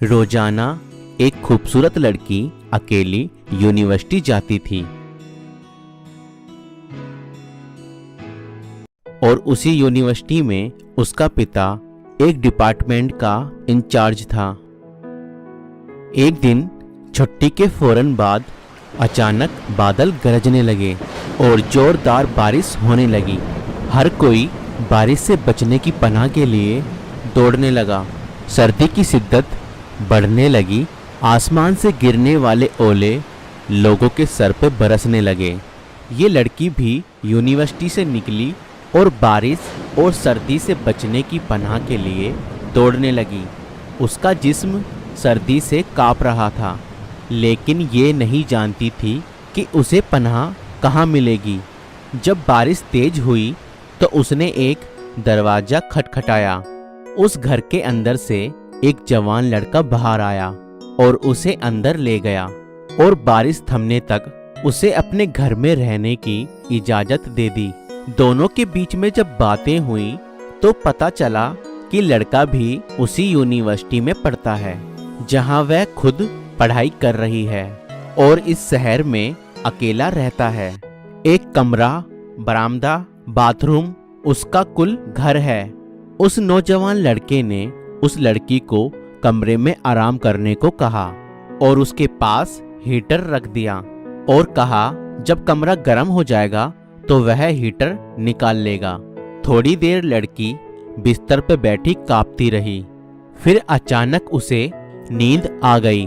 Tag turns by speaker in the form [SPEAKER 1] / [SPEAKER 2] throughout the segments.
[SPEAKER 1] रोजाना एक खूबसूरत लड़की अकेली यूनिवर्सिटी जाती थी और उसी यूनिवर्सिटी में उसका पिता एक डिपार्टमेंट का इंचार्ज था। एक दिन छुट्टी के फौरन बाद अचानक बादल गरजने लगे और जोरदार बारिश होने लगी। हर कोई बारिश से बचने की पनाह के लिए दौड़ने लगा। सर्दी की शिद्दत बढ़ने लगी। आसमान से गिरने वाले ओले लोगों के सर पे बरसने लगे। ये लड़की भी यूनिवर्सिटी से निकली और बारिश और सर्दी से बचने की पनाह के लिए दौड़ने लगी। उसका जिस्म सर्दी से काँप रहा था, लेकिन ये नहीं जानती थी कि उसे पनाह कहाँ मिलेगी। जब बारिश तेज हुई तो उसने एक दरवाज़ा खटखटाया। उस घर के अंदर से एक जवान लड़का बाहर आया और उसे अंदर ले गया और बारिश थमने तक उसे अपने घर में रहने की इजाज़त दे दी। दोनों के बीच में जब बातें हुई तो पता चला कि लड़का भी उसी यूनिवर्सिटी में पढ़ता है जहां वह खुद पढ़ाई कर रही है और इस शहर में अकेला रहता है। एक कमरा, बरामदा, बाथरूम उसका कुल घर है। उस नौजवान लड़के ने उस लड़की को कमरे में आराम करने को कहा और उसके पास हीटर रख दिया और कहा जब कमरा गर्म हो जाएगा तो वह हीटर निकाल लेगा। थोड़ी देर लड़की बिस्तर पर बैठी कांपती रही। फिर अचानक उसे नींद आ गई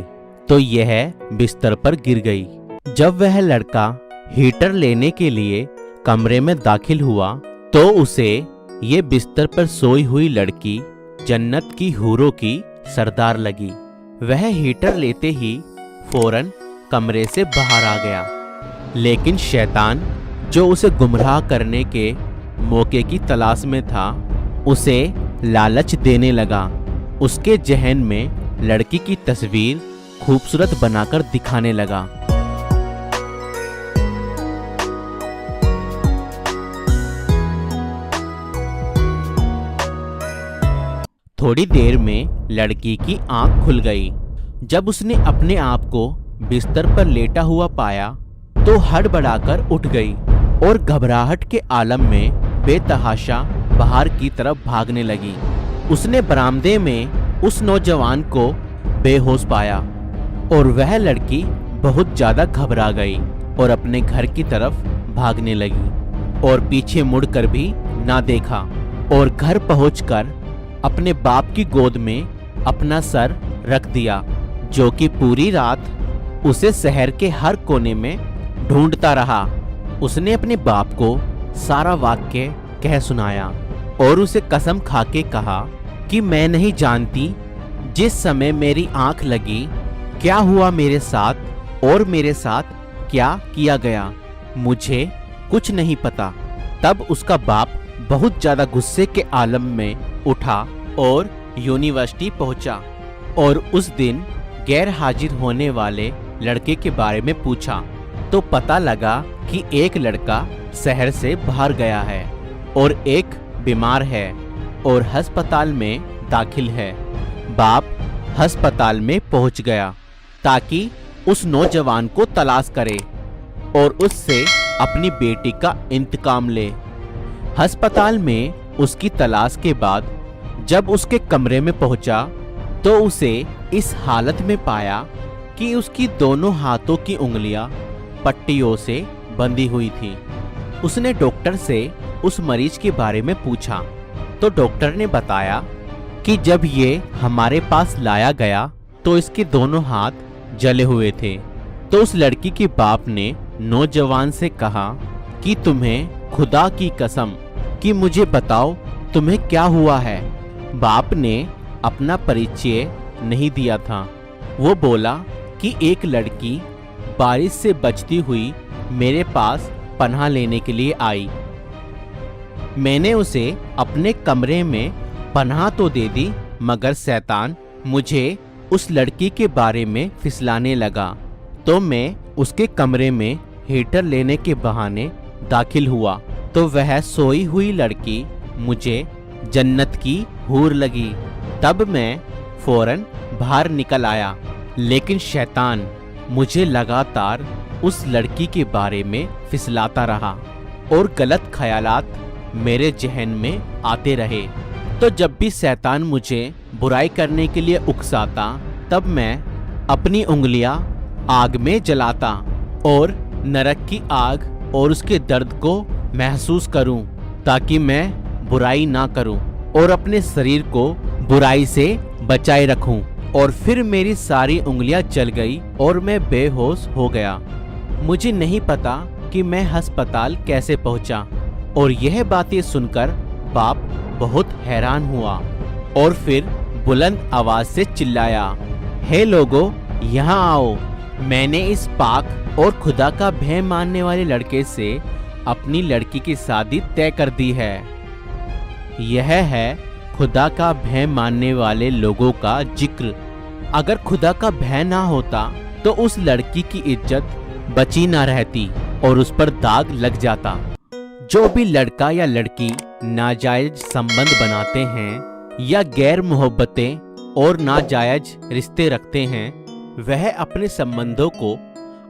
[SPEAKER 1] तो यह बिस्तर पर गिर गई। जब वह लड़का हीटर लेने के लिए कमरे में दाखिल हुआ तो उसे ये बिस्तर पर सोई हुई लड़की जन्नत की हूरों की सरदार लगी। वह हीटर लेते ही फौरन कमरे से बाहर आ गया, लेकिन शैतान जो उसे गुमराह करने के मौके की तलाश में था उसे लालच देने लगा। उसके जहन में लड़की की तस्वीर खूबसूरत बनाकर दिखाने लगा। थोड़ी देर में लड़की की आंख खुल गई। जब उसने अपने आप को बिस्तर पर लेटा हुआ पाया तो हड़बड़ाकर उठ गई और घबराहट के आलम में बेतहाशा बाहर की तरफ भागने लगी। उसने बरामदे में उस नौजवान को बेहोश पाया और वह लड़की बहुत ज्यादा घबरा गई और अपने घर की तरफ भागने लगी और पीछे मुड़कर भी ना देखा और घर पहुंचकर अपने बाप की गोद में अपना सर रख दिया, जो कि पूरी रात उसे शहर के हर कोने में ढूंढता रहा। उसने अपने बाप को सारा वाक्य कह सुनाया और उसे कसम खाके कहा कि मैं नहीं जानती जिस समय मेरी आंख लगी क्या हुआ मेरे साथ और मेरे साथ क्या किया गया, मुझे कुछ नहीं पता। तब उसका बाप बहुत ज्यादा गुस्से के आलम में उठा और यूनिवर्सिटी पहुंचा और उस दिन गैर हाजिर होने वाले लड़के के बारे में पूछा तो पता लगा कि एक लड़का शहर से बाहर गया है और एक बीमार है और अस्पताल में दाखिल है। बाप अस्पताल में पहुंच गया ताकि उस नौजवान को तलाश करे और उससे अपनी बेटी का इंतकाम ले। अस्पताल में उसकी तलाश के बाद जब उसके कमरे में पहुंचा तो उसे इस हालत में पाया कि उसकी दोनों हाथों की उंगलियां पट्टियों से बंधी हुई थी। उसने डॉक्टर से उस मरीज के बारे में पूछा तो डॉक्टर ने बताया कि जब ये हमारे पास लाया गया तो इसके दोनों हाथ जले हुए थे। तो उस लड़की के बाप ने नौजवान से कहा कि तुम्हें खुदा की कसम कि मुझे बताओ तुम्हें क्या हुआ है। बाप ने अपना परिचय नहीं दिया था। वो बोला कि एक लड़की बारिश से बचती हुई मेरे पास पनाह लेने के लिए आई। मैंने उसे अपने कमरे में पनाह तो दे दी, मगर शैतान मुझे उस लड़की के बारे में फिसलाने लगा तो मैं उसके कमरे में हीटर लेने के बहाने दाखिल हुआ तो वह सोई हुई लड़की मुझे जन्नत की हूर लगी। तब मैं फौरन बाहर निकल आया, लेकिन शैतान मुझे लगातार उस लड़की के बारे में फिसलाता रहा और गलत ख्यालात मेरे जहन में आते रहे। तो जब भी शैतान मुझे बुराई करने के लिए उकसाता, तब मैं अपनी उंगलियां आग में जलाता और नरक की आग और उसके दर्द को महसूस करूं, ताकि मैं बुराई ना करूं और अपने शरीर को बुराई से बचाए रखूं। और फिर मेरी सारी उंगलियां जल गई और मैं बेहोश हो गया। मुझे नहीं पता कि मैं अस्पताल कैसे पहुंचा। और यह बातें सुनकर बाप बहुत हैरान हुआ और फिर बुलंद आवाज से चिल्लाया, हे लोगों, यहाँ आओ। मैंने इस पाक और खुदा का भय मानने वाले लड़के से अपनी लड़की की शादी तय कर दी है। यह है खुदा का भय मानने वाले लोगों का जिक्र। अगर खुदा का भय ना होता तो उस लड़की की इज्जत बची ना रहती और उस पर दाग लग जाता। जो भी लड़का या लड़की नाजायज संबंध बनाते हैं या गैर मोहब्बतें और नाजायज रिश्ते रखते हैं, वह अपने संबंधों को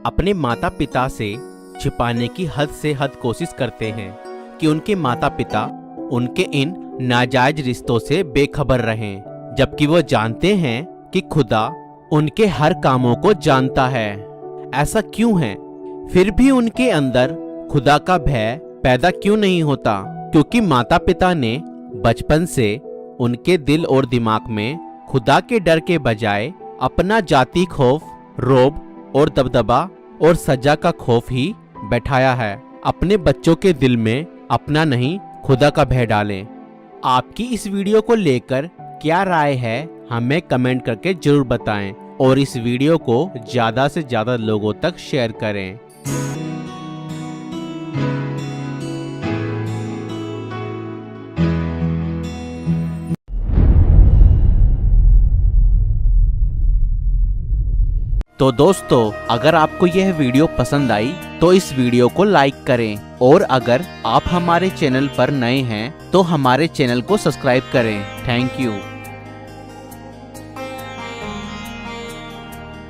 [SPEAKER 1] अपने माता पिता से छिपाने की हद से हद कोशिश करते हैं कि उनके माता पिता उनके इन नाजायज रिश्तों से बेखबर रहें, जबकि वो जानते हैं कि खुदा उनके हर कामों को जानता है। ऐसा क्यों है? फिर भी उनके अंदर खुदा का भय पैदा क्यों नहीं होता? क्योंकि माता पिता ने बचपन से उनके दिल और दिमाग में खुदा के डर के बजाय अपना जाति खौफ, रोब और दबदबा और सजा का खौफ ही बैठाया है। अपने बच्चों के दिल में अपना नहीं, खुदा का भय डालें। आपकी इस वीडियो को लेकर क्या राय है, हमें कमेंट करके जरूर बताएं और इस वीडियो को ज़्यादा से ज़्यादा लोगों तक शेयर करें। तो दोस्तों, अगर आपको यह वीडियो पसंद आई तो इस वीडियो को लाइक करें और अगर आप हमारे चैनल पर नए हैं तो हमारे चैनल को सब्सक्राइब करें। Thank you.